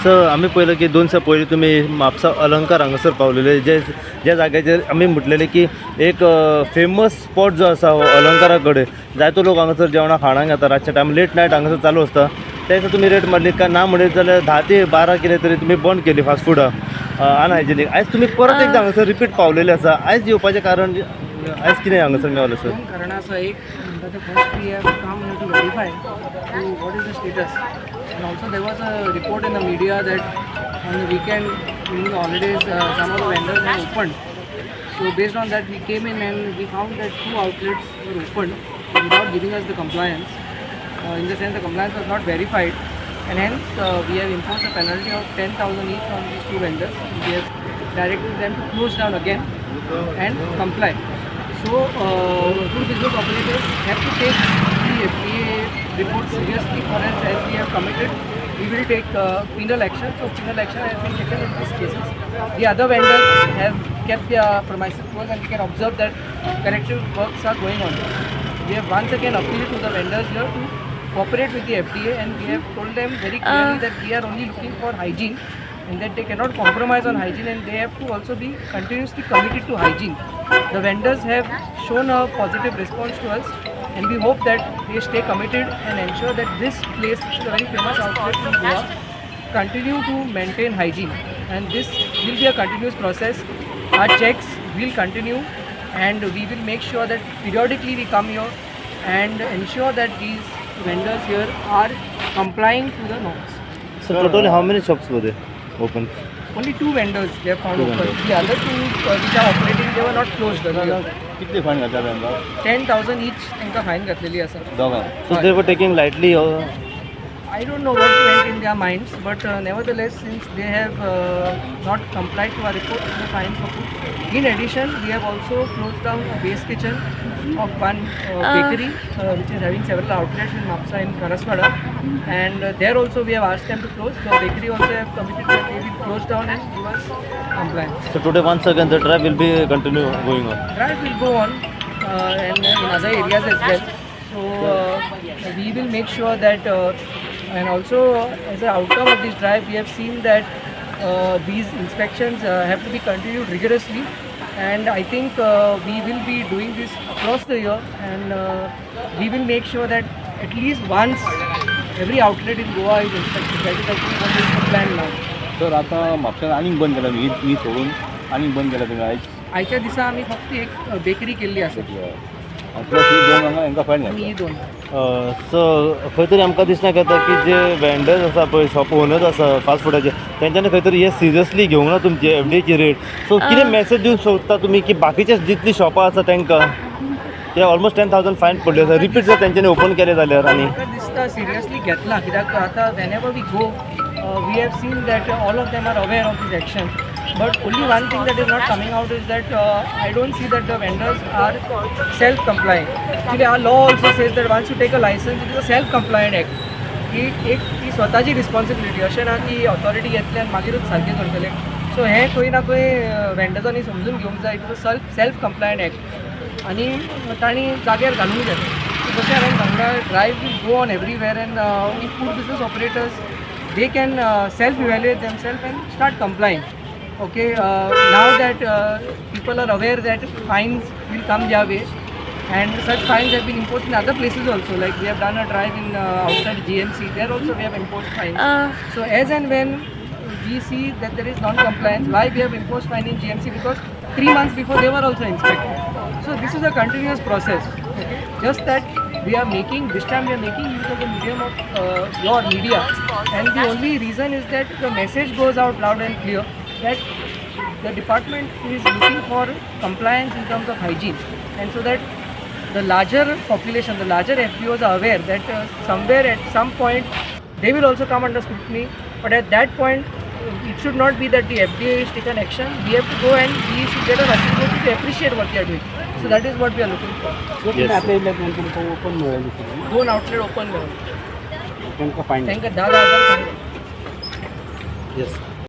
Sir आम्ही पयलें की 2 दिसा पयलीं तुमी म्हापसा अलंकार हांगासर पावलेले ज्या जाग्याचेर आमी म्हटलेले की एक फेमस स्पॉट जो आसा हो अलंकारा कडेन जायतो लोक हांगासर जेवणाक खाणांक येता रातच्या टायम लेट नायट हांगासर चालू आसता त्या दिसा तुमी रेट मारली काय ना म्हणत जाल्यार 10 ते 12 कितें तरी तुमी बंद केली फास्ट फुडां अनहायजिनीक. आयज तुमी परत एकदा हांगासर रिपीट पावलेले आसा. आयज येवपाचें कारण आयज कितें हांगासर मेळ्ळें सर? दोन कारणां आसा. एक म्हणटा ते first we have come to verify to what is the status and also there was a report in the media that on the weekend during the holidays some of the vendors had opened. So based on that we came in and we found that 2 outlets were opened without giving us the compliance. In the sense the compliance was not verified and hence we have imposed a penalty of 10,000 each on these 2 vendors. We have directed them to close down again and comply. So food business operators have to take the FDA report seriously, for else as we have committed we will take penal action. So penal action has been taken in these cases. The other vendors have kept their premises closed and we can observe that corrective works are going on. We have once again appealed to the vendors here to cooperate with the FDA and we have told them very clearly that we are only looking for hygiene and that they cannot compromise on hygiene and they have to also be continuously committed to hygiene. The vendors have shown a positive response to us and we hope that they stay committed and ensure that this place, which is a very famous outlet in Goa, continue to maintain hygiene and this will be a continuous process. Our checks will continue and we will make sure that periodically we come here and ensure that these vendors here are complying to the norms. So totally how many shops were there open? Only 2 vendors they have found open. The other 2 which are operating they were not closed earlier. कितले fine घातला तांकां? 10,000 each तांकां fine घातलेली आसा. दोगांक. So they were taking lightly I don't know what went in their minds, but nevertheless, since they have not complied to our report, they are fined for food. In addition, we have also closed down a base kitchen of one bakery, which is having several outlets in Mapsa in Karaswada, and there also we have asked them to close. The bakery also have committed that they will close down and give us compliance. So today once again the drive will be continue going on. Drive will go on and in other areas as well. So we will make sure that and also as an outcome of this drive we have seen that these inspections have to be continued rigorously and I think we will be doing this across the year and we will make sure that at least once every outlet in Goa is inspected. That is actually what is the plan now. तर आता म्हापशान आनीक बंद केला ही सोडून आनीक बंद केला तुम्ही आयज आयच्या दिसा आमी फक्त एक बेकरी केल्ली आसा प्लस ही 2 हांगा हांकां फायन घातला. ही 2. सो खंय तरी आमकां दिसना येता की जे वेंडर्स आसा पळय शॉप ओनर्स आसा फास्ट फुडाचे तेंच्यांनी खंय तरी हे सिरियसली घेवंक ना तुमची एफडीची रेट. सो कितें मेसेज दिवंक सोदता तुमी की बाकीचे जितली शॉपां आसा तांकां ते ऑलमोस्ट 10,000 फायन पडले आसा रिपीट जर तेंच्यांनी ओपन केले जाल्यार आनी म्हाका दिसता सिरियसली घेतला कित्याक आतां whenever we go we have seen that all of them are aware of these action but only one thing that is not coming out is that I don't see that the vendors are self-compliant. Actually our law also says that once you take a license it is a self-compliant act. एक ती स्वताची responsibility अशें ना की authority घेतले आनी मागीरूच सारकें करतले. सो हें खंय ना खंय वेंडर्सांनी समजून घेवंक जाय. It is a self compliant act आनी तांणी जाग्यार घालूंक जाय. जशें हांवें सांगलां drive will go on everywhere and if food business operators they can self evaluate themselves and start complying. Okay, now that people are aware that fines will come their way and such fines have been imposed in other places also, like we have done a drive in outside GMC, there also we have imposed fines. So as and when we see that there is non-compliance, why we have imposed fine in GMC? Because 3 months before they were also inspected. So this is a continuous process. Okay? Just that we are making, this time we are making use of the medium of your media and the only reason is that the message goes out loud and clear that the department is looking for compliance in terms of hygiene and so that the larger population, the larger FBOs are aware that somewhere at some point they will also come under scrutiny, but at that point it should not be that the FDA is taken action. We have to go and we should get an opportunity to appreciate what they are doing. So that is what we are looking for. Open मिळाली 2 outlet open करून त्यांना fine त्यांना 10,000 fine. Yes